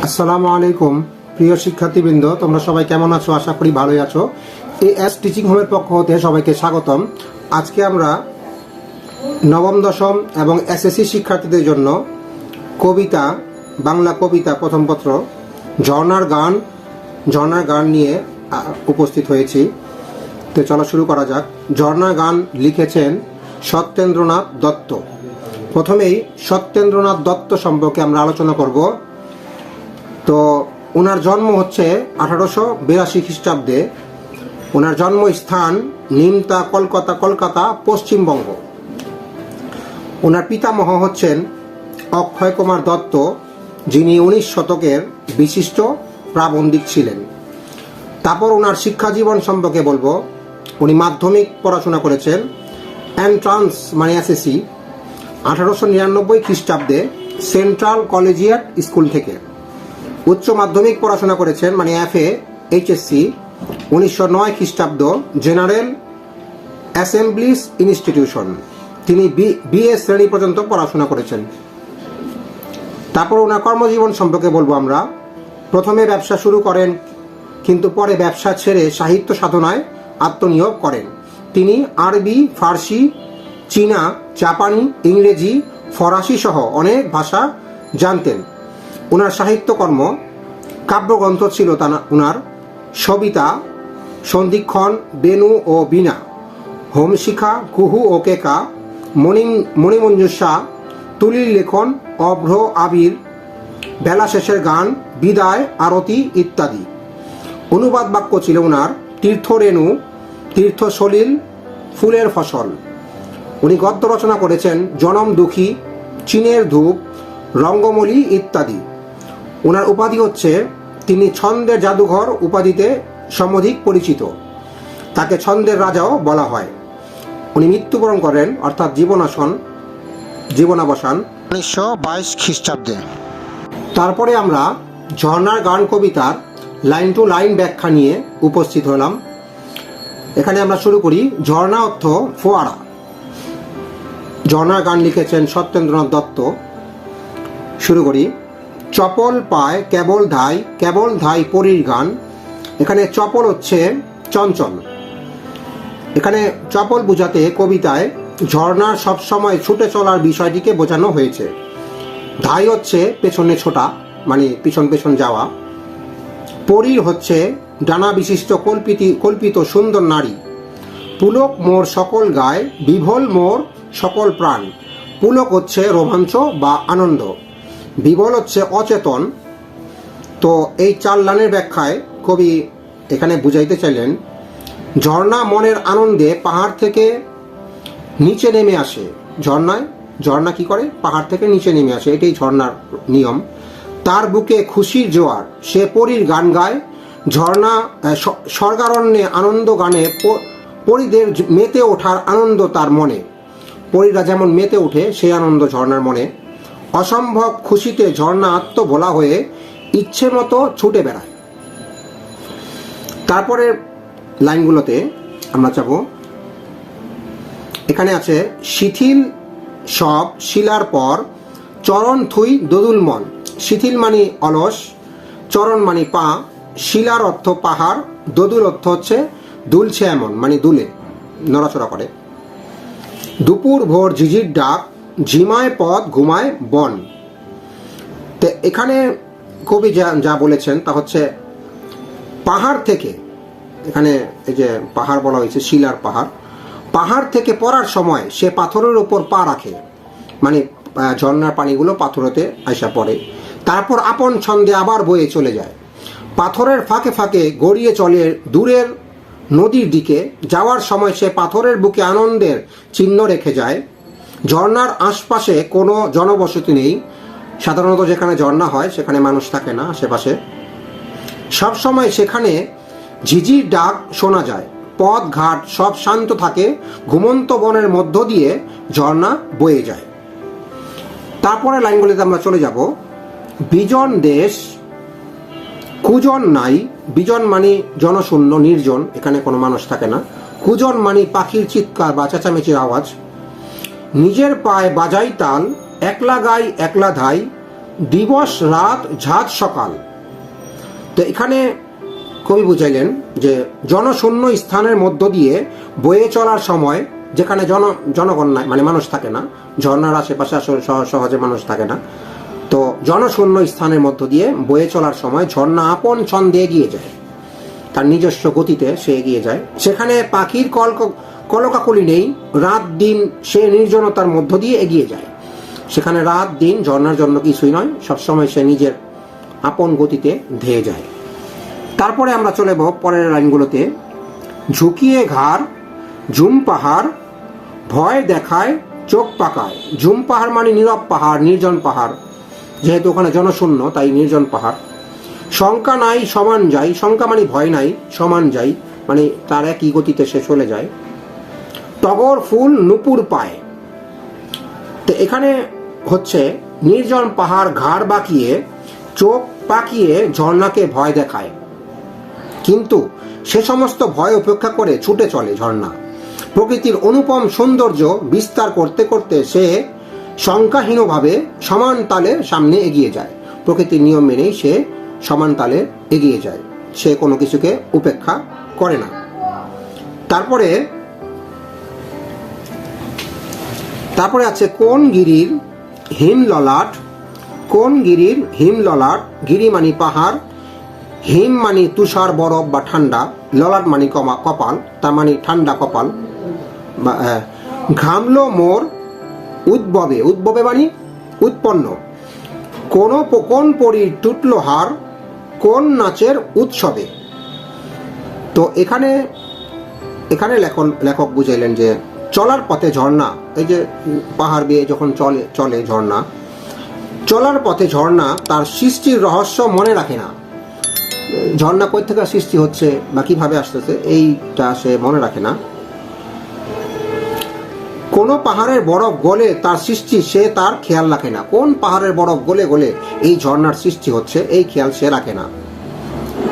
আসসালামু আলাইকুম প্রিয় শিক্ষার্থীবৃন্দ, তোমরা সবাই কেমন আছো? আশা করি ভালোই আছো। এস টিচিং হোমের পক্ষ হতে সবাইকে স্বাগতম। আজকে আমরা নবম দশম এবং এসএসসি শিক্ষার্থীদের জন্য কবিতা, বাংলা কবিতা প্রথম পত্র ঝর্ণার গান নিয়ে উপস্থিত হয়েছি। তো চলো শুরু করা যাক। ঝর্ণার গান লিখেছেন সত্যেন্দ্রনাথ দত্ত। প্রথমেই সত্যেন্দ্রনাথ দত্ত সম্পর্কে আমরা আলোচনা করব। তো ওনার জন্ম হচ্ছে 1882 খ্রিস্টাব্দে। ওনার জন্মস্থান নিমতা, কলকাতা, পশ্চিমবঙ্গ। ওনার পিতামহ হচ্ছেন অক্ষয় কুমার দত্ত, যিনি 19 শতকের বিশিষ্ট প্রাবন্ধিক ছিলেন। তারপর ওনার শিক্ষা জীবন সম্পর্কে বলবো। উনি মাধ্যমিক পড়াশোনা করেছেন এন্ট্রান্স মানে এসএসসি 1899 খ্রিস্টাব্দে সেন্ট্রাল কলেজিয়েট স্কুল থেকে। উচ্চ মাধ্যমিক পড়াশোনা করেছেন মানে এফএ এইচএসসি 1909 খ্রিস্টাব্দ জেনারেল অ্যাসেম্বলিজ ইনস্টিটিউশন। তিনি বিএ শ্রেণী পর্যন্ত পড়াশোনা করেছেন। তারপর ওনার কর্মজীবন সম্পর্কে বলবো আমরা। প্রথমে ব্যবসা শুরু করেন, কিন্তু পরে ব্যবসা ছেড়ে সাহিত্য সাধনায় আত্মনিয়োগ করেন। তিনি আরবি, ফার্সি, চীনা, জাপানি, ইংরেজি, ফরাসি সহ অনেক ভাষা জানতেন। ওনার সাহিত্যকর্ম কাব্যগ্রন্থ ছিল ওনার সবিতা, সন্ধিক্ষণ, বেনু ও বীণা, হোমশিখা, কুহু ও কেকা, মণিমঞ্জুষা, তুলির লেখন, অভ্র আবির, বেলা শেষের গান, বিদায়, আরতি ইত্যাদি। অনুবাদ বাক্য ছিল ওনার তীর্থরেণু, তীর্থ সলিল, ফুলের ফসল। উনি গদ্য রচনা করেছেন জনম দুঃখী, চীনের ধূপ, রঙ্গমলি ইত্যাদি। ওনার উপাধি হচ্ছে তিনি ছন্দের জাদুঘর উপাধিতে সমধিক পরিচিত। তাকে ছন্দের রাজাও বলা হয়। উনি মৃত্যুবরণ করেন অর্থাৎ জীবনাবসান 1922 খ্রিস্টাব্দে। তারপরে আমরা ঝর্ণার গান কবিতার লাইন টু লাইন ব্যাখ্যা নিয়ে উপস্থিত হলাম। এখানে আমরা শুরু করি। ঝর্ণা অর্থ ফোয়ারা। ঝর্ণার গান লিখেছেন সত্যেন্দ্রনাথ দত্ত। শুরু করি। চপল পায় কেবল ধাই পরীর গান। এখানে চপল হচ্ছে চঞ্চল। এখানে চপল বোঝাতে কবিতায় ঝর্ণার সবসময় ছুটে চলার বিষয়টিকে বোঝানো হয়েছে। ধাই হচ্ছে পেছনে ছোটা, মানে পিছন যাওয়া। পরীর হচ্ছে ডানা বিশিষ্ট কল্পিত সুন্দর নারী। পুলক মোর সকল গায়, বিভোল মোর সকল প্রাণ। পুলক হচ্ছে রোমাঞ্চ বা আনন্দ, বিবল হচ্ছে অচেতন। তো এই 4 লাইনের ব্যাখ্যায় কবি এখানে বুঝাইতে চাইলেন ঝর্ণা মনের আনন্দে পাহাড় থেকে নিচে নেমে আসে। ঝর্ণা কি করে? পাহাড় থেকে নিচে নেমে আসে, এটাই ঝর্ণার নিয়ম। তার বুকে খুশির জোয়ার, সে পরীর গান গায়। ঝর্ণা স্বর্গারণ্যে আনন্দ গানে পরীদের মেতে ওঠার আনন্দ তার মনে। পরীরা যেমন মেতে ওঠে সেই আনন্দ ঝর্ণার মনে। অসম্ভব খুশিতে ঝর্ণা আত্মভোলা হয়ে ইচ্ছে মতো ছুটে বেড়ায়। তারপরে লাইনগুলোতে আমরা যাব। এখানে আছে শিথিল সব শিলার পর, চরণ থুই দোদুল মন। শিথিল মানে অলস, চরণ মানে পা, শিলার অর্থ পাহাড়, দোদুল অর্থ হচ্ছে দুলছে এমন, মানে দুলে নড়াচড়া করে। দুপুর ভোর ঝিঝির ডাক, ঝিমায় পথ ঘুমায় বন। তো এখানে কবি যা বলেছেন তা হচ্ছে পাহাড় থেকে, এখানে এই যে পাহাড় বলা হয়েছে শিলার পাহাড় থেকে পড়ার সময় সে পাথরের উপর পা রাখে, মানে ঝর্ণার পানিগুলো পাথরেতে আইসা পড়ে। তারপর আপন ছন্দে আবার বয়ে চলে যায়। পাথরের ফাঁকে ফাঁকে গড়িয়ে চলে দূরের নদীর দিকে। যাওয়ার সময় সে পাথরের বুকে আনন্দের চিহ্ন রেখে যায়। ঝর্ণার আশপাশে কোনো জনবসতি নেই। সাধারণত যেখানে ঝর্ণা হয় সেখানে মানুষ থাকে না আশেপাশে। সবসময় সেখানে ঝিঝির ডাক শোনা যায়। পথ ঘাট সব শান্ত থাকে। ঘুমন্ত বনের মধ্য দিয়ে ঝর্ণা বয়ে যায়। তারপরে লাইনগুলিতে আমরা চলে যাব। বিজন দেশ কুজন নাই। বিজন মানে জনশূন্য, নির্জন, এখানে কোনো মানুষ থাকে না। কুজন মানে পাখির চিৎকার বা চেঁচামেচির আওয়াজ। নিজের পায়ে বাজাই তাল, একলা গাই একলা ধাই, দিবস রাত ঝাঁজ সকাল। তো এখানে কবি বুঝাইলেন যে জনশূন্য স্থানের মধ্য দিয়ে বয়ে চলার সময়, যেখানে জনগণ নাই, মানে মানুষ থাকে না, ঝর্ণার আশেপাশে আসলে সহজে মানুষ থাকে না, তো জনশূন্য স্থানের মধ্য দিয়ে বয়ে চলার সময় ঝর্ণা আপন ছন্দে এগিয়ে যায়, তার নিজস্ব গতিতে সে এগিয়ে যায়। সেখানে পাখির কলকাকলি নেই, রাত দিন সে নির্জনতার মধ্য দিয়ে এগিয়ে যায়। সেখানে রাত দিন ঝর্ণার জন্য কিছুই নয়, সবসময় সে নিজের আপন গতিতে ধেয়ে যায়। তারপরে আমরা চলে যাব পরের লাইনগুলোতে। ঝুঁকিয়ে ঘাড় ঝুম পাহাড়, ভয় দেখায় চোখ পাকায়। ঝুম পাহাড় মানে নীরব পাহাড়, নির্জন পাহাড়, যেহেতু ওখানে জনশূন্য তাই নির্জন পাহাড়। শঙ্কা নাই সমান যাই, শঙ্কা মানে ভয় নাই, সমান যাই মানে তার একই গতিতে সে চলে যায়। টগর ফুল নুপুর পায়। তো এখানে হচ্ছে নির্জন পাহাড় ঘাড় বাঁকিয়ে চোখ পাকিয়ে ঝর্ণাকে ভয় দেখায়, কিন্তু সে সমস্ত ভয় উপেক্ষা করে ছুটে চলে ঝর্ণা। প্রকৃতির অনুপম সৌন্দর্য বিস্তার করতে করতে সে শঙ্কাহীনভাবে সমান তালে সামনে এগিয়ে যায়। প্রকৃতির নিয়ম মেনেই সে সমান তালে এগিয়ে যায়, সে কোনো কিছুকে উপেক্ষা করে না। তারপরে আছে কোন গিরির হিম ললাট। কোন গিরির হিম ললাট, গিরি মানি পাহাড়, হিম মানি তুষার বরফ বা ঠান্ডা, ললাট মানি কপাল, তার মানে ঠান্ডা কপাল। ঘামলো মোর উদ্ভবে, উদ্ভবে মানি উৎপন্ন। কোন পরীর টুটলো হার, কোন নাচের উৎসবে। তো এখানে লেখক বুঝাইলেন যে চলার পথে ঝর্ণা, এই যে পাহাড় বেয়ে যখন চলে ঝর্ণা, চলার পথে ঝর্ণা তার সৃষ্টির রহস্য মনে রাখে না। ঝর্ণা কই থেকে সৃষ্টি হচ্ছে বা কিভাবে আসতেছে এইটা সে মনে রাখে না। কোন পাহাড়ের বরফ গলে তার সৃষ্টি সে তার খেয়াল রাখে না। কোন পাহাড়ের বরফ গলে গলে এই ঝর্ণার সৃষ্টি হচ্ছে এই খেয়াল সে রাখে না।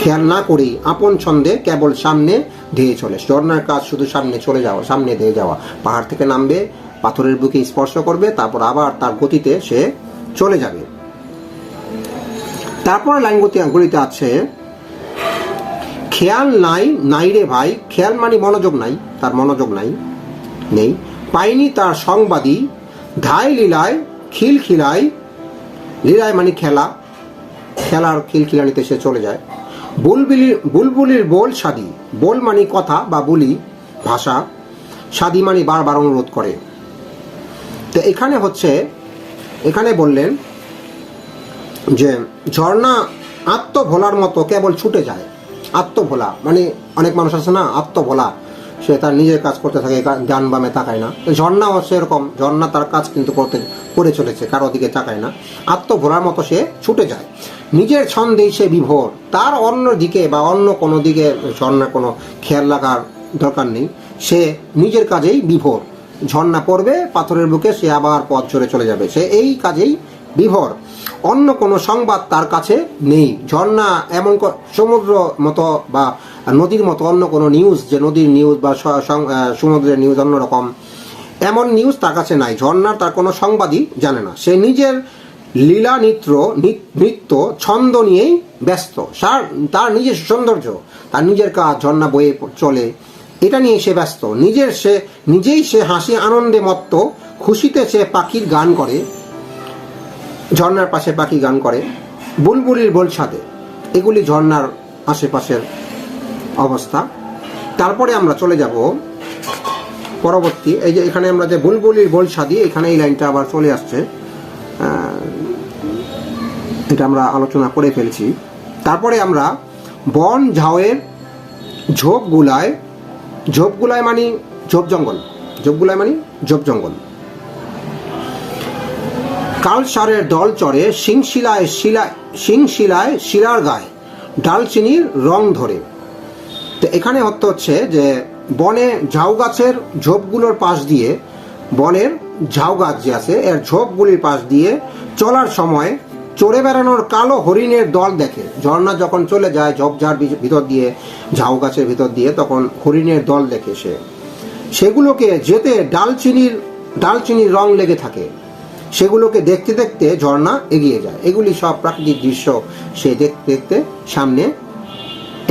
খেয়াল না করেই আপন ছন্দে কেবল সামনে ধেয়ে চলে। ঝর্ণার কাজ শুধু সামনে চলে যাওয়া, সামনে ধেয়ে যাওয়া। পাহাড় থেকে নামবে, পাথরের বুকে স্পর্শ করবে, তারপর আবার তার গতিতে সে চলে যাবে। তারপর লাইনগুলিতে আছে খেয়াল নাই রে ভাই। খেয়াল মানে মনোযোগ নাই, তার মনোযোগ নেই। পাইনি তার সংবাদী, ধাই লীলায় খিলখিলায়, লীলায় মানে খেলার খিলখিলানিতে সে চলে যায়। বুলবুলির বোল সাদি, বোল মানে কথা বা বুলি ভাষা, সাদি মানে বারবার অনুরোধ করে। তো এখানে বললেন যে ঝর্ণা আত্মভোলার মতো কেবল ছুটে যায়। আত্মভোলা মানে অনেক মানুষ আছে না আত্মভোলা, সে তার নিজের কাজ করতে থাকে, ডান বামে তাকায় না। ঝর্ণাও সেরকম, ঝর্ণা তার কাজ কিন্তু করে চলেছে, কারো দিকে তাকায় না। আত্মভোলার মতো সে ছুটে যায়, নিজের ছন্দেই সে বিভোর। তার অন্য দিকে বা অন্য কোনো দিকে ঝর্ণা কোনো খেয়াল রাখার দরকার নেই, সে নিজের কাজেই বিভোর। ঝর্ণা পড়বে পাথরের বুকে, সে আবার পথ চলে চলে যাবে, সে এই কাজেই বিভোর। অন্য কোনো সংবাদ তার কাছে নেই। ঝর্ণা এমন সমুদ্র মতো বা নদীর মতো অন্য কোনো নিউজ, যে নদীর নিউজ বা সমুদ্রের নিউজ অন্যরকম, এমন নিউজ তার কাছে নাই। ঝর্ণার তার কোনো সংবাদই জানে না, সে নিজের লীলা নৃত্য ছন্দ নিয়েই ব্যস্ত। তার নিজের সৌন্দর্য, তার নিজের কাজ, ঝর্ণা বয়ে চলে, এটা নিয়ে সে ব্যস্ত। নিজেই সে হাসি আনন্দে মত্ত, খুশিতে সে পাখির গান করে, ঝর্ণার পাশে পাখি গান করে। বুলবুলির বোল ছাদে, এগুলি ঝর্ণার আশেপাশের অবস্থা। তারপরে আমরা চলে যাব পরবর্তী, এই যে এখানে আমরা যে বুলবুলির বোল ছাদি, এখানে এই লাইনটা আবার চলে আসছে, এটা আমরা আলোচনা করে ফেলছি। তারপরে আমরা বন ঝাউয়ের ঝোপগুলায় মানে ঝোপ জঙ্গল। কালসারের দল চড়ে শিংশিলায় শিলার গায়ে, ডালচিনির রং ধরে। তো এখানে হচ্ছে যে বনে ঝাউ গাছের ঝোপগুলোর পাশ দিয়ে, বনের ঝাউ গাছ যে আছে এর ঝোপগুলির পাশ দিয়ে চলার সময় চড়ে বেড়ানোর কালো হরিণের দল দেখে। ঝর্ণা যখন চলে যায় ঝোপঝাড় ভিতর দিয়ে, ঝাউ গাছের ভিতর দিয়ে, তখন হরিণের দল দেখে সে। সেগুলোকে যেতে ডালচিনির রং লেগে থাকে। সেগুলোকে দেখতে দেখতে ঝর্ণা এগিয়ে যায়। এগুলি সব প্রাকৃতিক দৃশ্য সে দেখতে দেখতে সামনে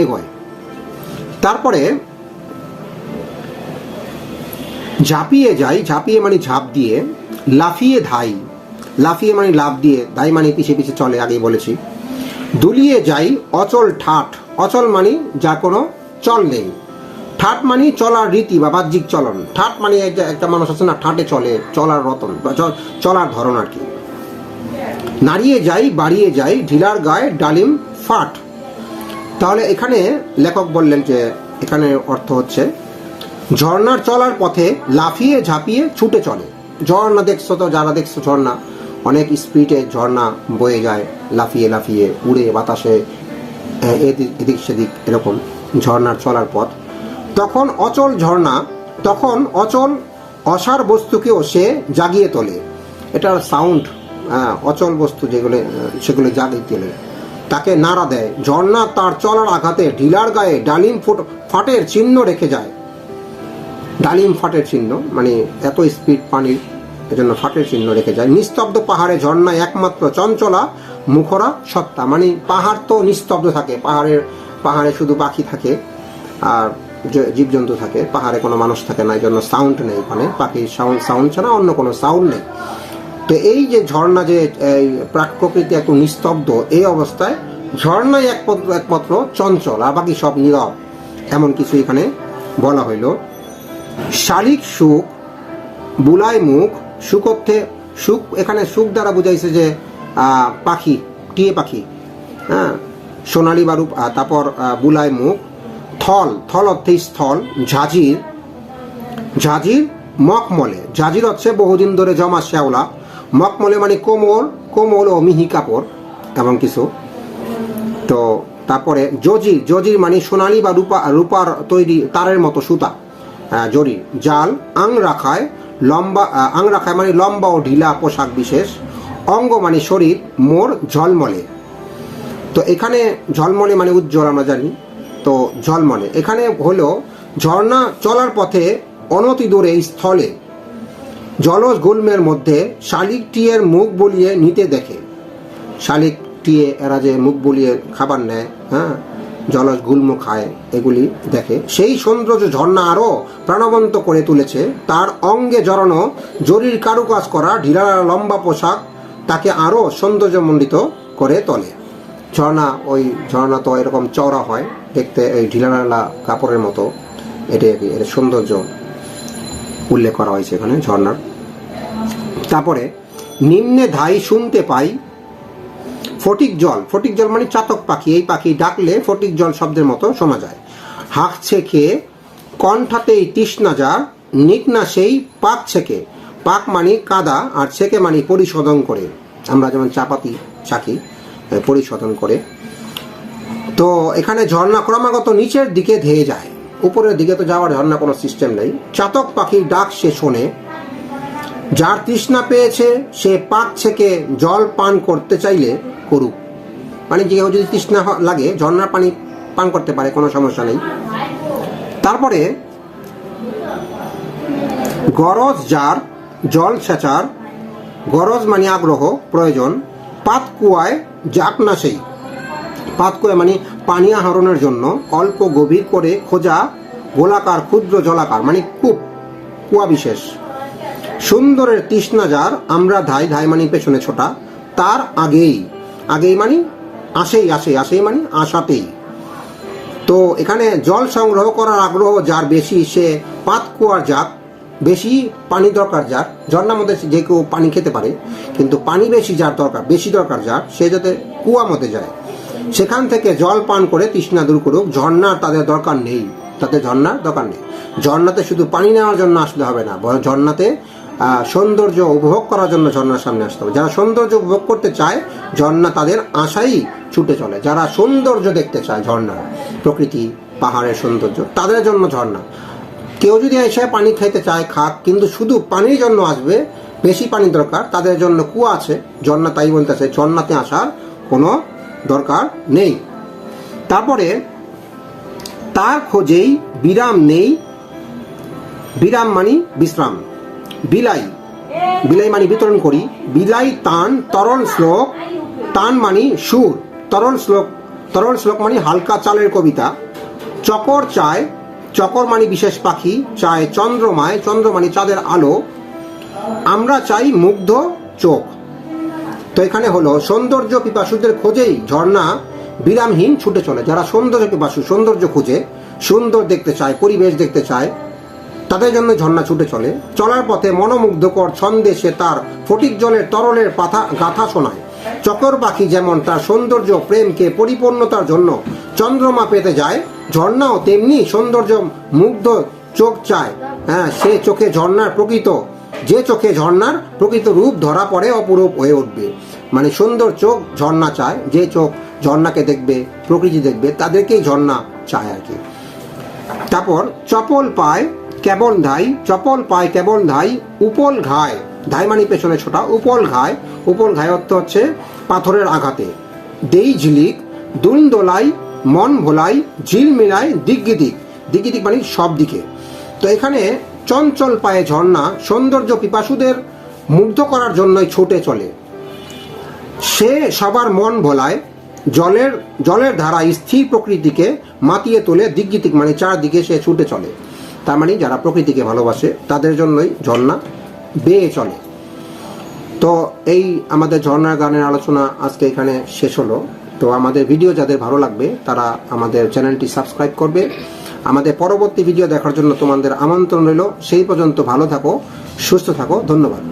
এগোয়। তারপরে ঝাঁপিয়ে যায়, ঝাঁপিয়ে মানে ঝাঁপ দিয়ে, লাফিয়ে ধাই, লাফিয়ে মানে লাফ দিয়ে, ধাই মানে পিছিয়ে পিছিয়ে চলে, আগেই বলেছি। দুলিয়ে যাই অচল ঠাট, অচল মানে যা কোনো চল নেই, ঠাট মানে চলার রীতি বা বাহ্যিক চলন। ঠাট মানে একটা মানুষ আছে না, ঠাটে চলে, চলার রতন, চলার ধরন আর কি। নাড়িয়ে যাই বাড়িয়ে যাই ঢিলার গায়ে ডালিম ফাট। তাহলে এখানে লেখক বললেন যে এখানে অর্থ হচ্ছে ঝর্ণার চলার পথে লাফিয়ে ঝাঁপিয়ে ছুটে চলে। ঝর্ণা দেখছো তো, যারা দেখছো ঝর্ণা, অনেক স্পিডে ঝর্ণা বয়ে যায়, লাফিয়ে লাফিয়ে উড়ে বাতাসে এদিক সেদিক, এরকম ঝর্ণার চলার পথ। তখন অচল ঝর্ণা, তখন অচল অসার বস্তুকেও সে জাগিয়ে তোলে। এটার সাউন্ড, অচল বস্তু যেগুলো সেগুলো জাগিয়ে তোলে, তাকে নাড়া দেয়। ঝর্ণা তার চলার আঘাতে ঢিলার গায়ে ডালিম ফাটের চিহ্ন রেখে যায়। ডালিম ফাটের চিহ্ন মানে এত স্পিড পানির, এজন্য ফাটের চিহ্ন রেখে যায়। নিস্তব্ধ পাহাড়ে ঝর্ণা একমাত্র চঞ্চলা মুখরা সত্তা, মানে পাহাড় তো নিস্তব্ধ থাকে, পাহাড়ে শুধু পাখি থাকে আর জীবজন্তু থাকে, পাহাড়ে কোনো মানুষ থাকে না, এই জন্য সাউন্ড নেই ওখানে, পাখির সাউন্ড ছাড়া অন্য কোনো সাউন্ড নেই। তো এই যে ঝর্ণা, যে প্রকৃতি একটু নিস্তব্ধ, এই অবস্থায় ঝর্ণাই একমাত্র চঞ্চল, আর বাকি সব নীরব, এমন কিছু এখানে বলা হইল। শালিক সুখ বুলায় মুখ, সুখ অর্থে সুখ, এখানে সুখ দ্বারা বুঝাইছে যে পাখি, টিয়ে পাখি, হ্যাঁ, সোনালী বা রূপ। তারপর বুলায় মুখ, থল, থল অর্থে স্থল। ঝাঁঝির, ঝাঁঝির মখমলে, ঝাঁঝির হচ্ছে বহুদিন ধরে জমা শ্যাওলা, মখমলে মানে কোমল, কোমল ও মিহি কাপড়, এমন কিছু। তো তারপরে জজির, জজির মানে সোনালী বা রূপার তৈরি তারের মতো সুতা, জরির। জাল আংরাখায়, লম্বা, আংরাখায় মানে লম্বা ও ঢিলা পোশাক বিশেষ। অঙ্গ মানে শরীর, মোর ঝলমলে। তো এখানে ঝলমলে মানে উজ্জ্বল, আমরা জানি। তো ঝলমলে এখানে হলো ঝর্ণা চলার পথে অনতি দূরে স্থলে জলজ গুল্মের মধ্যে শালিক টিয়ের মুখ বলিয়ে নিতে দেখে। শালিক টিয়ে এরা যে মুখ বলিয়ে খাবার নেয়, হ্যাঁ, জলজ গুল্ম খায়, এগুলি দেখে। সেই সৌন্দর্য ঝর্ণা আরো প্রাণবন্ত করে তুলেছে। তার অঙ্গে জড়ানো জরির কারুকাজ করা ঢিলা লম্বা পোশাক তাকে আরো সৌন্দর্যমণ্ডিত করে তোলে। ঝর্ণা, ওই ঝর্ণা তো এরকম চওড়া হয় দেখতে, এই ঢিলাঢালা কাপড়ের মতো, এর সৌন্দর্য উল্লেখ করা হয়েছে এখানে ঝর্ণার। তারপরে নিম্নে ধাই শুনতে পাই ফটিক জল, ফটিক জল মানে চাতক পাখি, এই পাখি ডাকলে ফটিক জল শব্দের মতো শোনা যায়। হাঁকছে খেয়ে কণ্ঠাতেই তৃষ্ণা যার, নিক না সেই পাক ছেকে, পাক মানে কাদা আর ছেকে মানে পরিশোধন করে, আমরা যেমন চাপাতি চাকি, পরিশোধন করে। তো এখানে ঝর্ণা ক্রমাগত নিচের দিকে ধেয়ে যায়, উপরের দিকে তো যাওয়ার ঝর্ণা কোনো সিস্টেম নেই। চাতক পাখির ডাক সে শোনে, যার তৃষ্ণা পেয়েছে সে পাক ছেকে জল পান করতে চাইলে করুক, মানে যে যদি তৃষ্ণা লাগে ঝর্ণার পানি পান করতে পারে, কোনো সমস্যা নেই। তারপরে গরজ যার জল ছেঁচার, গরজ মানে আগ্রহ প্রয়োজন। পাত কুয়ায় যাক না সেই, পাত কুয়া মানে পানি আহরণের জন্য অল্প গভীর করে খোঁজা গোলাকার ক্ষুদ্র জলাকার মানে কূপ, কুয়া বিশেষ। সুন্দরের তৃষ্ণা যার, আমরা ধাই, ধাই মানে পেছনে ছোটা, তার আগেই, আগেই মানে আসেই, আসেই মানে আসাতেই। তো এখানে জল সংগ্রহ করার আগ্রহ যার বেশি, সে পাত কুয়ার যাক, বেশি পানি দরকার যার, ঝর্ণার মধ্যে যে কেউ পানি খেতে পারে, কিন্তু পানি বেশি যার দরকার, বেশি দরকার যার, সে যাতে কুয়ার মধ্যে যায়, সেখান থেকে জল পান করে তৃষ্ণা দূর করুক। ঝর্ণার তাদের দরকার নেই, তাদের ঝর্ণার দরকার নেই। ঝর্ণাতে শুধু পানি নেওয়ার জন্য আসলে হবে না, বরং ঝর্ণাতে সৌন্দর্য উপভোগ করার জন্য ঝর্ণার সামনে আসতে হবে। যারা সৌন্দর্য উপভোগ করতে চায় ঝর্ণা তাদের আশাই ছুটে চলে, যারা সৌন্দর্য দেখতে চায়, ঝর্ণা প্রকৃতি পাহাড়ের সৌন্দর্য, তাদের জন্য ঝর্ণা। কেউ যদি এসে পানি খাইতে চায় খাক, কিন্তু শুধু পানির জন্য আসবে, বেশি পানি দরকার, তাদের জন্য কুয়া আছে। ঝর্ণা তাই বলতেছে ঝর্ণাতে আসার কোনো দরকার নেই। তারপরে তার খোঁজেই বিরাম নেই, বিরাম মানে বিশ্রাম। বিলাই, বিলাই মানি বিতরণ করি। বিলাই তান তরল শ্লোক, তান মানি সুর, তরল শ্লোক মানি হালকা চালের কবিতা। চকর চায়, চকর মানি বিশেষ পাখি, চায় চন্দ্রমায়, চন্দ্র মানি চাঁদের আলো। আমরা চাই মুগ্ধ চোখ। তো এখানে হলো সৌন্দর্য পিপাসুদের খোঁজেই ঝর্ণা বিরামহীন ছুটে চলে। যারা সৌন্দর্য পিপাসু, সৌন্দর্য খুঁজে, সুন্দর দেখতে চায়, পরিবেশ দেখতে চায়, তাদের জন্য ঝর্ণা ছুটে চলে। চলার পথে মনোমুগ্ধকর ছন্দে সে তার ফটিক জলের তরলের গাথা শোনায়। চকর পাখি যেমন তার সৌন্দর্য প্রেমকে পরিপূর্ণতার জন্য চন্দ্রমা পেতে যায়, ঝর্ণাও তেমনি সৌন্দর্য মুগ্ধ চোখ চায়। হ্যাঁ, সে চোখে ঝর্ণার প্রকৃত রূপ ধরা পড়ে, অপরূপ হয়ে উঠবে। মানে সুন্দর চোখ ঝর্ণা চায়, যে চোখ ঝর্ণাকে দেখবে, প্রকৃতি দেখবে, তাদেরকেই ঝর্ণা চায় আর কি। তারপর চপল পায় কেবল ধাই, চপল পায় কেবল ধাই, উপল ঘায়, ধাই মানে পেছনে ছোটা, উপল ঘায়, উপল ঘায় অর্থ হচ্ছে পাথরের আঘাতে। দেই ঝিলিক, দুল দোলাই, মন ভোলাই, ঝিল মিলায় দিগ্গিদিক, দিগ্গিদিক মানে সব দিকে। তো এখানে চঞ্চল পায়ে ঝর্ণা সৌন্দর্য পিপাসুদের মুগ্ধ করার জন্যই ছুটে চলে। সে সবার মন ভোলায়, জলের ধারা স্থির প্রকৃতিকে মাতিয়ে তোলে, দিগ্গিদিক মানে চারদিকে সে ছুটে চলে। তার মানে যারা প্রকৃতিকে ভালোবাসে তাদের জন্যই ঝর্ণা বেয়ে চলে। তো এই আমাদের ঝর্ণার গানের আলোচনা আজকে এখানে শেষ হলো। তো আমাদের ভিডিও যাদের ভালো লাগবে তারা আমাদের চ্যানেলটি সাবস্ক্রাইব করবে। আমাদের পরবর্তী ভিডিও দেখার জন্য তোমাদের আমন্ত্রণ রইল। সেই পর্যন্ত ভালো থাকো, সুস্থ থাকো, ধন্যবাদ।